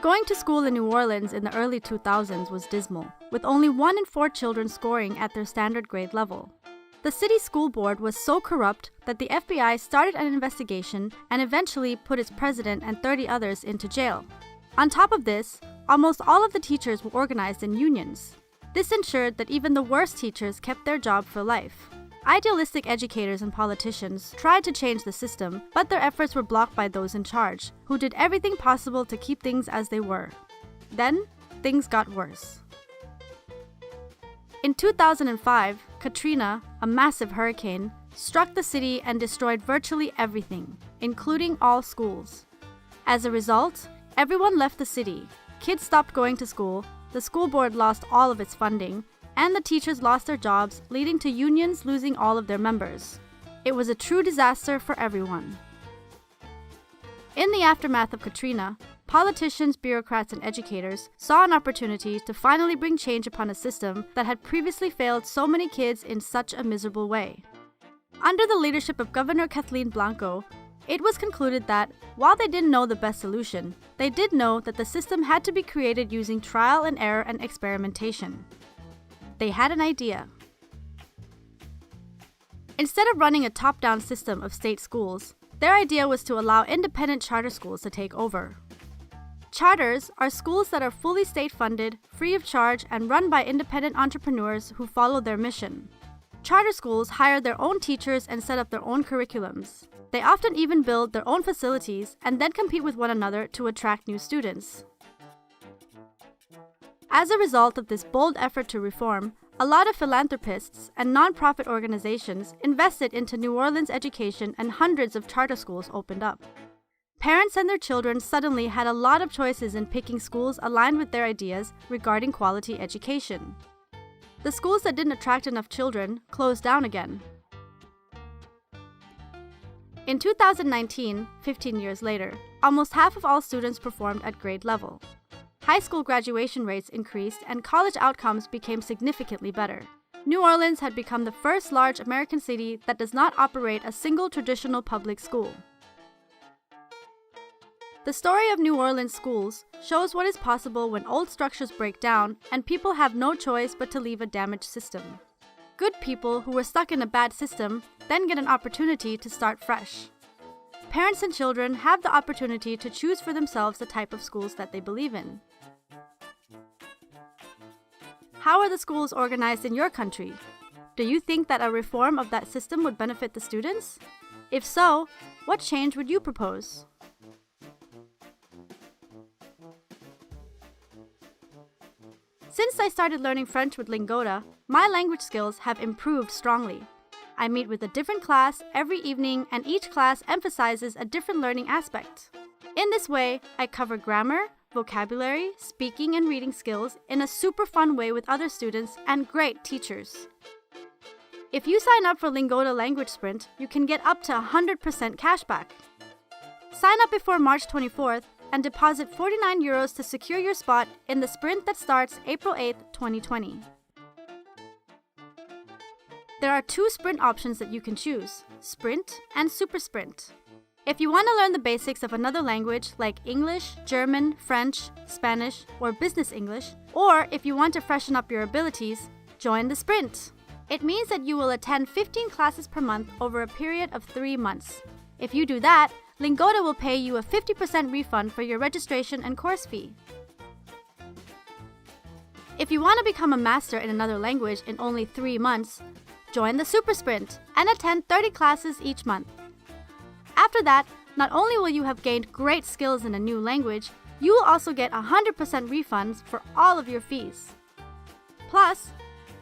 Going to school in New Orleans in the early 2000s was dismal, with only 1 in 4 children scoring at their standard grade level. The city school board was so corrupt that the FBI started an investigation and eventually put its president and 30 others into jail. On top of this, almost all of the teachers were organized in unions. This ensured that even the worst teachers kept their job for life. Idealistic educators and politicians tried to change the system, but their efforts were blocked by those in charge, who did everything possible to keep things as they were. Then, things got worse. In 2005, Katrina, a massive hurricane, struck the city and destroyed virtually everything, including all schools. As a result, everyone left the city, kids stopped going to school, the school board lost all of its funding, and the teachers lost their jobs, leading to unions losing all of their members. It was a true disaster for everyone. In the aftermath of Katrina, politicians, bureaucrats, and educators saw an opportunity to finally bring change upon a system that had previously failed so many kids in such a miserable way. Under the leadership of Governor Kathleen Blanco, it was concluded that, while they didn't know the best solution, they did know that the system had to be created using trial and error and experimentation. They had an idea. Instead of running a top-down system of state schools, their idea was to allow independent charter schools to take over. Charters are schools that are fully state-funded, free of charge, and run by independent entrepreneurs who follow their mission. Charter schools hire their own teachers and set up their own curriculums. They often even build their own facilities and then compete with one another to attract new students. As a result of this bold effort to reform, a lot of philanthropists and non-profit organizations invested into New Orleans education and hundreds of charter schools opened up. Parents and their children suddenly had a lot of choices in picking schools aligned with their ideas regarding quality education. The schools that didn't attract enough children closed down again. In 2019, 15 years later, almost half of all students performed at grade level. High school graduation rates increased and college outcomes became significantly better. New Orleans had become the first large American city that does not operate a single traditional public school. The story of New Orleans schools shows what is possible when old structures break down and people have no choice but to leave a damaged system. Good people who were stuck in a bad system then get an opportunity to start fresh. Parents and children have the opportunity to choose for themselves the type of schools that they believe in. How are the schools organized in your country? Do you think that a reform of that system would benefit the students? If so, what change would you propose? Since I started learning French with Lingoda, my language skills have improved strongly. I meet with a different class every evening, and each class emphasizes a different learning aspect. In this way, I cover grammar, vocabulary, speaking, and reading skills in a super fun way with other students and great teachers. If you sign up for Lingoda Language Sprint, you can get up to 100% cashback. Sign up before March 24th and deposit €49 to secure your spot in the sprint that starts April 8, 2020. There are 2 sprint options that you can choose, Sprint and Super Sprint. If you want to learn the basics of another language like English, German, French, Spanish, or Business English, or if you want to freshen up your abilities, join the Sprint. It means that you will attend 15 classes per month over a period of 3 months. If you do that, Lingoda will pay you a 50% refund for your registration and course fee. If you want to become a master in another language in only 3 months, join the Super Sprint and attend 30 classes each month. After that, not only will you have gained great skills in a new language, you will also get 100% refunds for all of your fees. Plus,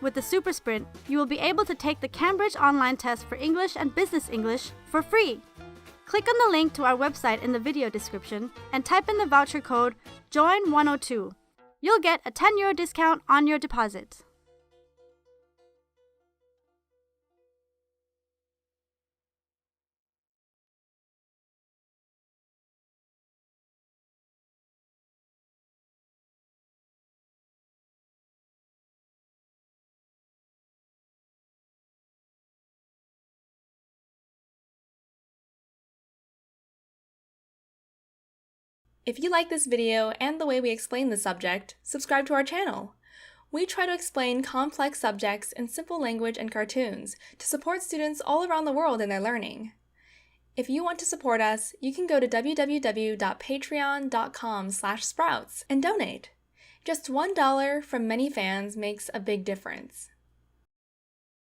with the Super Sprint, you will be able to take the Cambridge online test for English and Business English for free. Click on the link to our website in the video description and type in the voucher code JOIN102. You'll get a €10 discount on your deposit. If you like this video and the way we explain the subject, subscribe to our channel. We try to explain complex subjects in simple language and cartoons to support students all around the world in their learning. If you want to support us, you can go to www.patreon.com/sprouts and donate. Just $1 from many fans makes a big difference.